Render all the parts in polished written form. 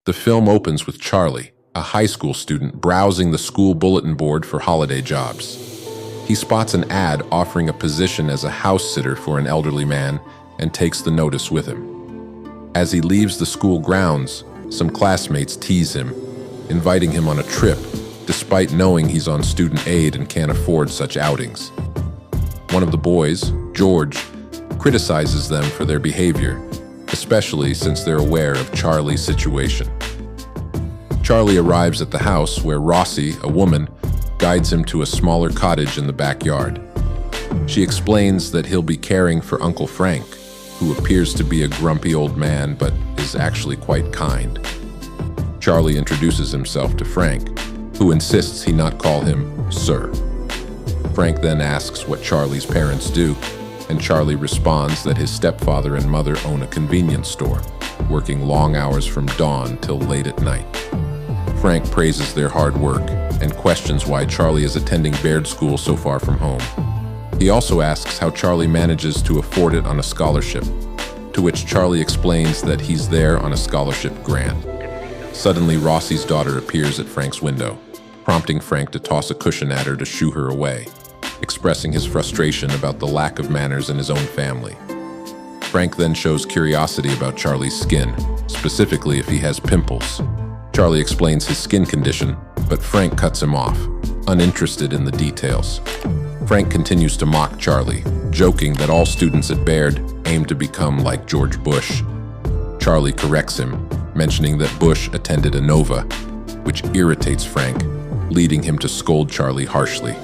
The film opens with Charlie, a high school student, browsing the school bulletin board for holiday jobs. He spots an ad offering a position as a house sitter for an elderly man and takes the notice with him. As he leaves the school grounds, some classmates tease him, inviting him on a trip, despite knowing he's on student aid and can't afford such outings. One of the boys, George, criticizes them for their behavior, especially since they're aware of Charlie's situation. Charlie arrives at the house where Rossi, a woman, guides him to a smaller cottage in the backyard. She explains that he'll be caring for Uncle Frank, who appears to be a grumpy old man but is actually quite kind. Charlie introduces himself to Frank, who insists he not call him Sir. Frank then asks what Charlie's parents do, and Charlie responds that his stepfather and mother own a convenience store, working long hours from dawn till late at night. Frank praises their hard work and questions why Charlie is attending Baird School so far from home. He also asks how Charlie manages to afford it on a scholarship, to which Charlie explains that he's there on a scholarship grant. Suddenly, Rossi's daughter appears at Frank's window, prompting Frank to toss a cushion at her to shoo her away, expressing his frustration about the lack of manners in his own family. Frank then shows curiosity about Charlie's skin, specifically if he has pimples. Charlie explains his skin condition, but Frank cuts him off, uninterested in the details. Frank continues to mock Charlie, joking that all students at Baird aim to become like George Bush. Charlie corrects him, mentioning that Bush attended a Nova, which irritates Frank, leading him to scold Charlie harshly.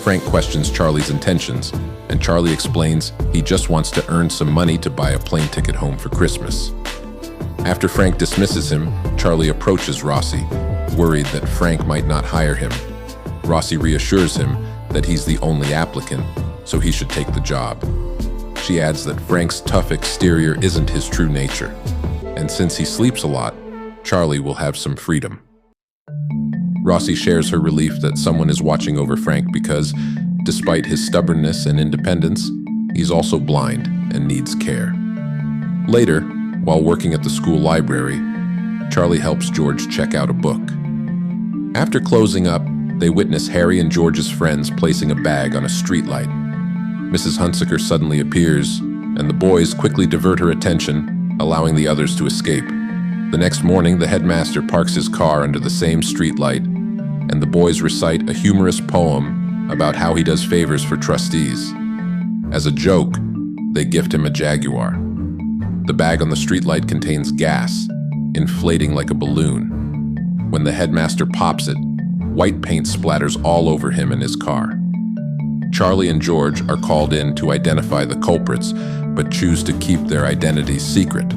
Frank questions Charlie's intentions, and Charlie explains he just wants to earn some money to buy a plane ticket home for Christmas. After Frank dismisses him, Charlie approaches Rossi, worried that Frank might not hire him. Rossi reassures him that he's the only applicant, so he should take the job. She adds that Frank's tough exterior isn't his true nature, and since he sleeps a lot, Charlie will have some freedom. Rossi shares her relief that someone is watching over Frank because, despite his stubbornness and independence, he's also blind and needs care. Later, while working at the school library, Charlie helps George check out a book. After closing up, they witness Harry and George's friends placing a bag on a streetlight. Mrs. Hunsaker suddenly appears, and the boys quickly divert her attention, allowing the others to escape. The next morning, the headmaster parks his car under the same streetlight, and the boys recite a humorous poem about how he does favors for trustees. As a joke, they gift him a Jaguar. The bag on the streetlight contains gas, inflating like a balloon. When the headmaster pops it, white paint splatters all over him and his car. Charlie and George are called in to identify the culprits, but choose to keep their identities secret.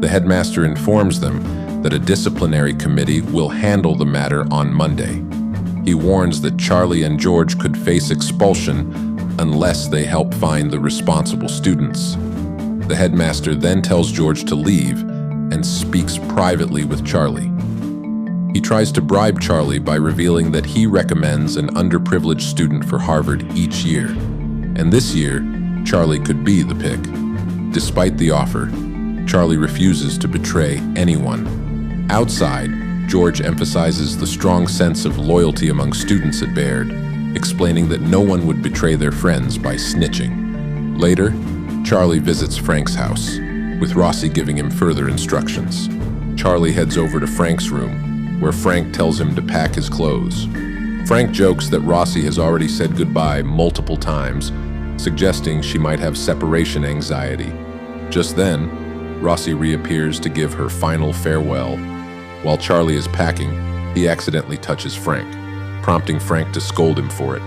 The headmaster informs them that a disciplinary committee will handle the matter on Monday. He warns that Charlie and George could face expulsion unless they help find the responsible students. The headmaster then tells George to leave and speaks privately with Charlie. He tries to bribe Charlie by revealing that he recommends an underprivileged student for Harvard each year. And this year, Charlie could be the pick. Despite the offer, Charlie refuses to betray anyone. Outside, George emphasizes the strong sense of loyalty among students at Baird, explaining that no one would betray their friends by snitching. Later, Charlie visits Frank's house, with Rossi giving him further instructions. Charlie heads over to Frank's room, where Frank tells him to pack his clothes. Frank jokes that Rossi has already said goodbye multiple times, suggesting she might have separation anxiety. Just then, Rossi reappears to give her final farewell. While Charlie is packing, he accidentally touches Frank, prompting Frank to scold him for it.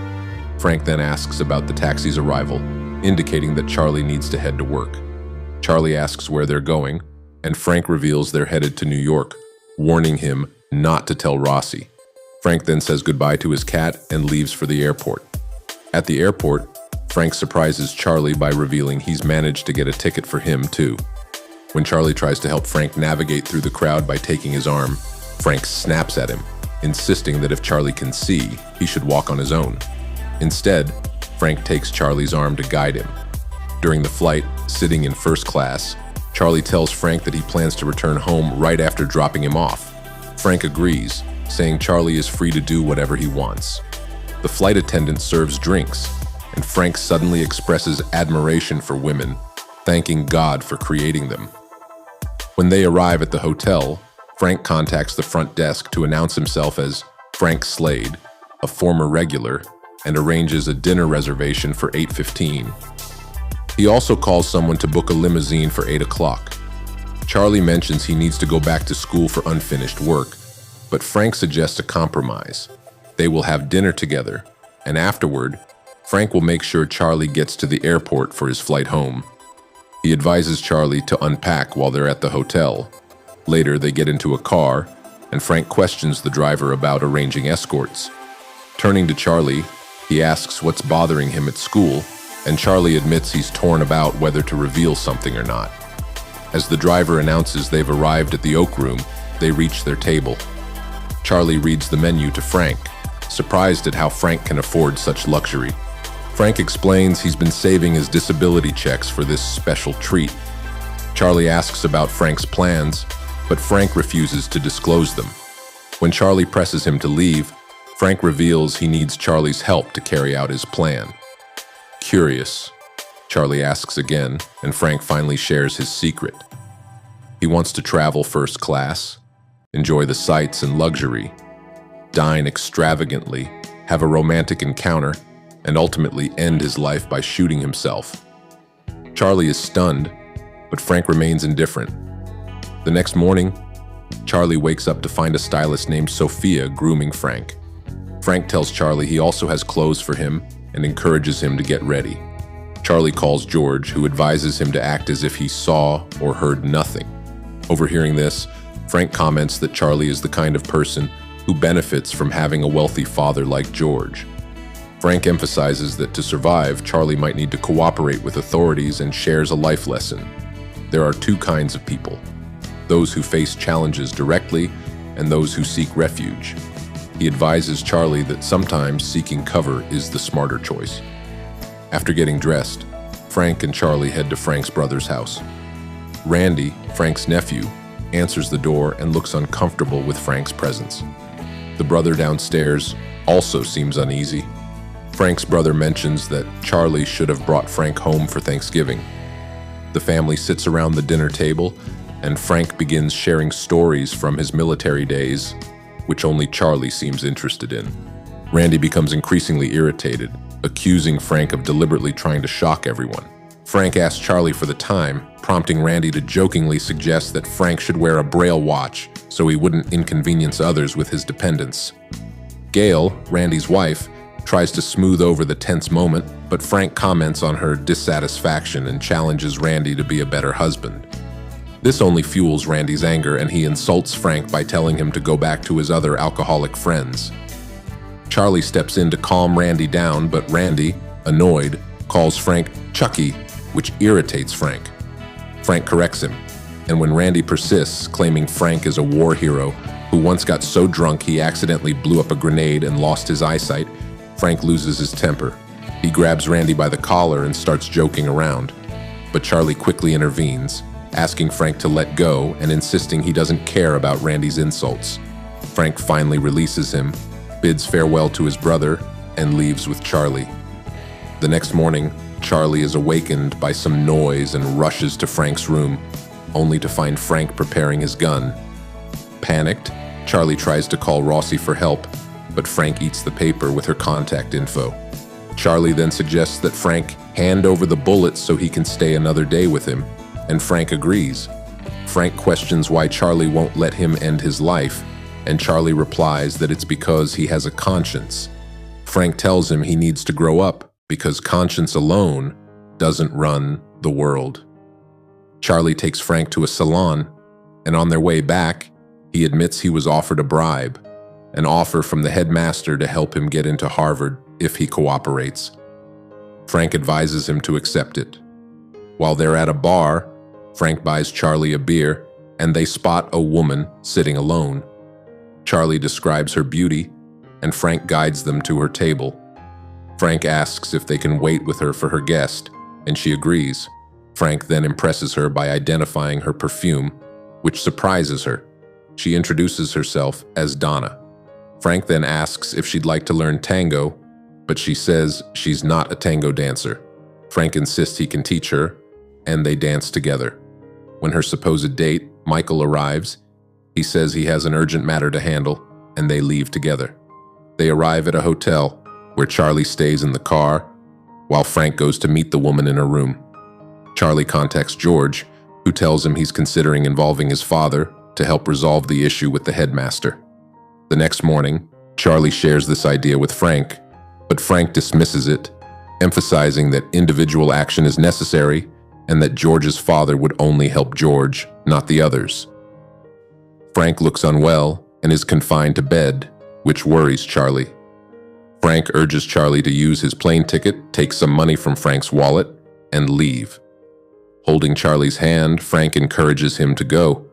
Frank then asks about the taxi's arrival, indicating that Charlie needs to head to work. Charlie asks where they're going, and Frank reveals they're headed to New York, warning him not to tell Rossi. Frank then says goodbye to his cat and leaves for the airport. At the airport, Frank surprises Charlie by revealing he's managed to get a ticket for him too. When Charlie tries to help Frank navigate through the crowd by taking his arm, Frank snaps at him, insisting that if Charlie can see, he should walk on his own. Instead, Frank takes Charlie's arm to guide him. During the flight, sitting in first class, Charlie tells Frank that he plans to return home right after dropping him off. Frank agrees, saying Charlie is free to do whatever he wants. The flight attendant serves drinks, and Frank suddenly expresses admiration for women, thanking God for creating them. When they arrive at the hotel, Frank contacts the front desk to announce himself as Frank Slade, a former regular, and arranges a dinner reservation for 8:15. He also calls someone to book a limousine for 8 o'clock. Charlie mentions he needs to go back to school for unfinished work, but Frank suggests a compromise. They will have dinner together, and afterward, Frank will make sure Charlie gets to the airport for his flight home. He advises Charlie to unpack while they're at the hotel. Later, they get into a car, and Frank questions the driver about arranging escorts. Turning to Charlie, he asks what's bothering him at school, and Charlie admits he's torn about whether to reveal something or not. As the driver announces they've arrived at the Oak Room, they reach their table. Charlie reads the menu to Frank, surprised at how Frank can afford such luxury. Frank explains he's been saving his disability checks for this special treat. Charlie asks about Frank's plans, but Frank refuses to disclose them. When Charlie presses him to leave, Frank reveals he needs Charlie's help to carry out his plan. Curious, Charlie asks again, and Frank finally shares his secret. He wants to travel first class, enjoy the sights and luxury, dine extravagantly, have a romantic encounter, and ultimately end his life by shooting himself. Charlie is stunned, but Frank remains indifferent. The next morning, Charlie wakes up to find a stylist named Sophia grooming Frank. Frank tells Charlie he also has clothes for him and encourages him to get ready. Charlie calls George, who advises him to act as if he saw or heard nothing. Overhearing this, Frank comments that Charlie is the kind of person who benefits from having a wealthy father like George. Frank emphasizes that to survive, Charlie might need to cooperate with authorities and shares a life lesson. There are two kinds of people: those who face challenges directly and those who seek refuge. He advises Charlie that sometimes seeking cover is the smarter choice. After getting dressed, Frank and Charlie head to Frank's brother's house. Randy, Frank's nephew, answers the door and looks uncomfortable with Frank's presence. The brother downstairs also seems uneasy. Frank's brother mentions that Charlie should have brought Frank home for Thanksgiving. The family sits around the dinner table, and Frank begins sharing stories from his military days, which only Charlie seems interested in. Randy becomes increasingly irritated, accusing Frank of deliberately trying to shock everyone. Frank asks Charlie for the time, prompting Randy to jokingly suggest that Frank should wear a braille watch so he wouldn't inconvenience others with his dependence. Gail, Randy's wife, tries to smooth over the tense moment, but Frank comments on her dissatisfaction and challenges Randy to be a better husband. This only fuels Randy's anger, and he insults Frank by telling him to go back to his other alcoholic friends. Charlie steps in to calm Randy down, but Randy, annoyed, calls Frank Chucky, which irritates Frank. Frank corrects him, and when Randy persists, claiming Frank is a war hero who once got so drunk he accidentally blew up a grenade and lost his eyesight, Frank loses his temper. He grabs Randy by the collar and starts joking around, but Charlie quickly intervenes, asking Frank to let go and insisting he doesn't care about Randy's insults. Frank finally releases him, bids farewell to his brother, and leaves with Charlie. The next morning, Charlie is awakened by some noise and rushes to Frank's room, only to find Frank preparing his gun. Panicked, Charlie tries to call Rossi for help, but Frank eats the paper with her contact info. Charlie then suggests that Frank hand over the bullets so he can stay another day with him, and Frank agrees. Frank questions why Charlie won't let him end his life, and Charlie replies that it's because he has a conscience. Frank tells him he needs to grow up because conscience alone doesn't run the world. Charlie takes Frank to a salon, and on their way back, he admits he was offered a bribe, an offer from the headmaster to help him get into Harvard if he cooperates. Frank advises him to accept it. While they're at a bar, Frank buys Charlie a beer, and they spot a woman sitting alone. Charlie describes her beauty, and Frank guides them to her table. Frank asks if they can wait with her for her guest, and she agrees. Frank then impresses her by identifying her perfume, which surprises her. She introduces herself as Donna. Frank then asks if she'd like to learn tango, but she says she's not a tango dancer. Frank insists he can teach her, and they dance together. When her supposed date, Michael, arrives, he says he has an urgent matter to handle, and they leave together. They arrive at a hotel, where Charlie stays in the car, while Frank goes to meet the woman in her room. Charlie contacts George, who tells him he's considering involving his father to help resolve the issue with the headmaster. The next morning, Charlie shares this idea with Frank, but Frank dismisses it, emphasizing that individual action is necessary and that George's father would only help George, not the others. Frank looks unwell and is confined to bed, which worries Charlie. Frank urges Charlie to use his plane ticket, take some money from Frank's wallet, and leave. Holding Charlie's hand, Frank encourages him to go.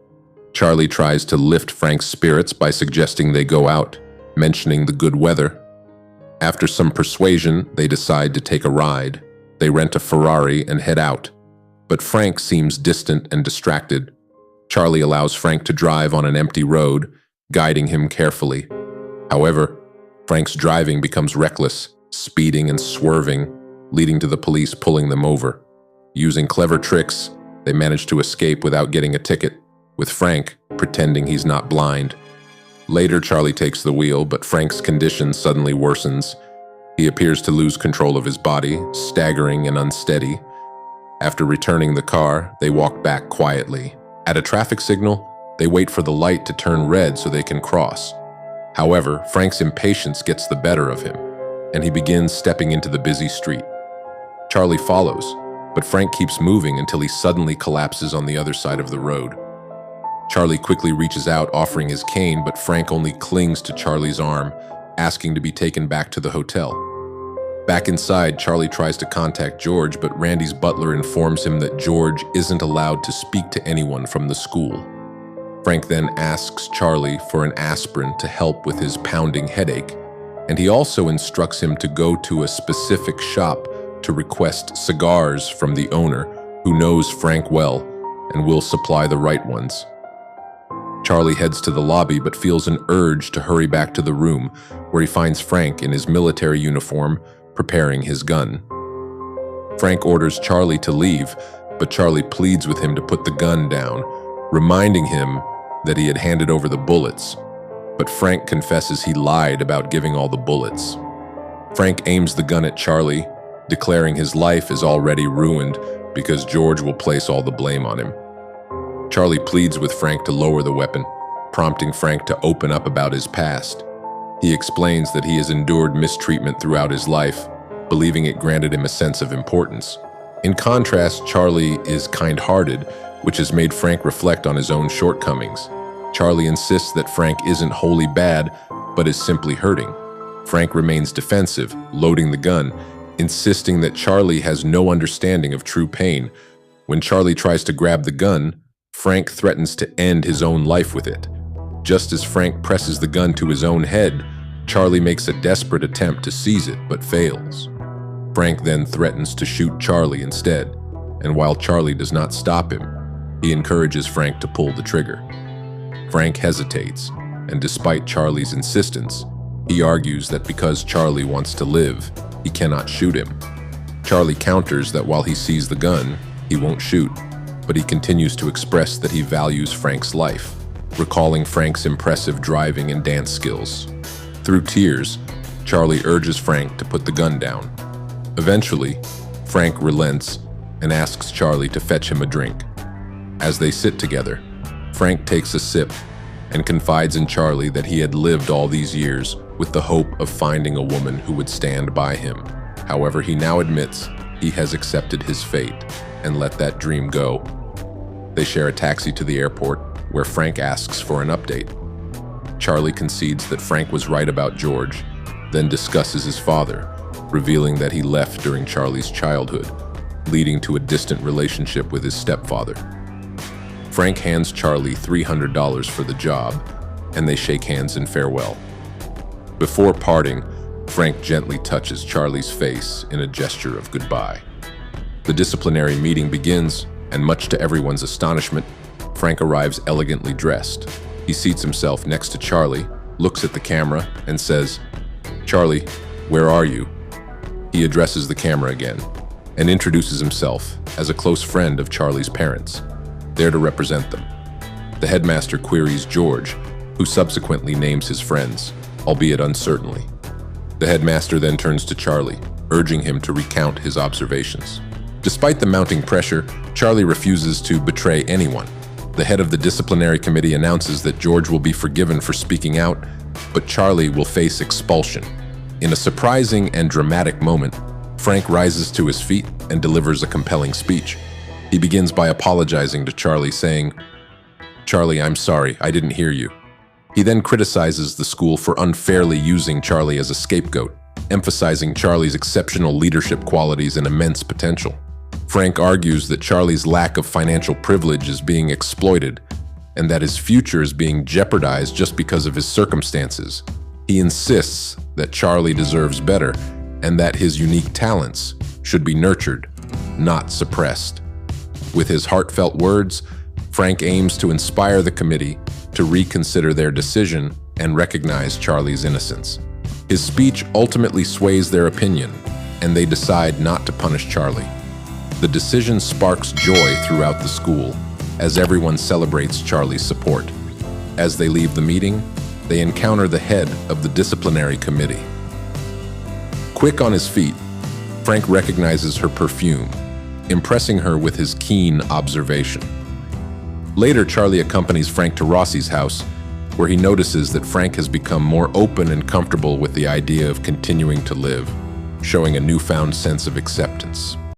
Charlie tries to lift Frank's spirits by suggesting they go out, mentioning the good weather. After some persuasion, they decide to take a ride. They rent a Ferrari and head out. But Frank seems distant and distracted. Charlie allows Frank to drive on an empty road, guiding him carefully. However, Frank's driving becomes reckless, speeding and swerving, leading to the police pulling them over. Using clever tricks, they manage to escape without getting a ticket, with Frank pretending he's not blind. Later, Charlie takes the wheel, but Frank's condition suddenly worsens. He appears to lose control of his body, staggering and unsteady. After returning the car, they walk back quietly. At a traffic signal, they wait for the light to turn red so they can cross. However, Frank's impatience gets the better of him, and he begins stepping into the busy street. Charlie follows, but Frank keeps moving until he suddenly collapses on the other side of the road. Charlie quickly reaches out, offering his cane, but Frank only clings to Charlie's arm, asking to be taken back to the hotel. Back inside, Charlie tries to contact George, but Randy's butler informs him that George isn't allowed to speak to anyone from the school. Frank then asks Charlie for an aspirin to help with his pounding headache, and he also instructs him to go to a specific shop to request cigars from the owner, who knows Frank well and will supply the right ones. Charlie heads to the lobby but feels an urge to hurry back to the room, where he finds Frank in his military uniform preparing his gun. Frank orders Charlie to leave, but Charlie pleads with him to put the gun down, reminding him that he had handed over the bullets, but Frank confesses he lied about giving all the bullets. Frank aims the gun at Charlie, declaring his life is already ruined because George will place all the blame on him. Charlie pleads with Frank to lower the weapon, prompting Frank to open up about his past. He explains that he has endured mistreatment throughout his life, believing it granted him a sense of importance. In contrast, Charlie is kind-hearted, which has made Frank reflect on his own shortcomings. Charlie insists that Frank isn't wholly bad, but is simply hurting. Frank remains defensive, loading the gun, insisting that Charlie has no understanding of true pain. When Charlie tries to grab the gun, Frank threatens to end his own life with it. Just as Frank presses the gun to his own head, Charlie makes a desperate attempt to seize it, but fails. Frank then threatens to shoot Charlie instead, and while Charlie does not stop him, he encourages Frank to pull the trigger. Frank hesitates, and despite Charlie's insistence, he argues that because Charlie wants to live, he cannot shoot him. Charlie counters that while he sees the gun, he won't shoot, but he continues to express that he values Frank's life, recalling Frank's impressive driving and dance skills. Through tears, Charlie urges Frank to put the gun down. Eventually, Frank relents and asks Charlie to fetch him a drink. As they sit together, Frank takes a sip and confides in Charlie that he had lived all these years with the hope of finding a woman who would stand by him. However, he now admits he has accepted his fate and let that dream go. They share a taxi to the airport, where Frank asks for an update. Charlie concedes that Frank was right about George, then discusses his father, revealing that he left during Charlie's childhood, leading to a distant relationship with his stepfather. Frank hands Charlie $300 for the job, and they shake hands in farewell. Before parting, Frank gently touches Charlie's face in a gesture of goodbye. The disciplinary meeting begins, and much to everyone's astonishment, Frank arrives elegantly dressed. He seats himself next to Charlie, looks at the camera, and says, "Charlie, where are you?" He addresses the camera again and introduces himself as a close friend of Charlie's parents, there to represent them. The headmaster queries George, who subsequently names his friends, albeit uncertainly. The headmaster then turns to Charlie, urging him to recount his observations. Despite the mounting pressure, Charlie refuses to betray anyone. The head of the disciplinary committee announces that George will be forgiven for speaking out, but Charlie will face expulsion. In a surprising and dramatic moment, Frank rises to his feet and delivers a compelling speech. He begins by apologizing to Charlie, saying, "Charlie, I'm sorry, I didn't hear you." He then criticizes the school for unfairly using Charlie as a scapegoat, emphasizing Charlie's exceptional leadership qualities and immense potential. Frank argues that Charlie's lack of financial privilege is being exploited and that his future is being jeopardized just because of his circumstances. He insists that Charlie deserves better and that his unique talents should be nurtured, not suppressed. With his heartfelt words, Frank aims to inspire the committee to reconsider their decision and recognize Charlie's innocence. His speech ultimately sways their opinion, and they decide not to punish Charlie. The decision sparks joy throughout the school as everyone celebrates Charlie's support. As they leave the meeting, they encounter the head of the disciplinary committee. Quick on his feet, Frank recognizes her perfume, impressing her with his keen observation. Later, Charlie accompanies Frank to Rossi's house, where he notices that Frank has become more open and comfortable with the idea of continuing to live, showing a newfound sense of acceptance.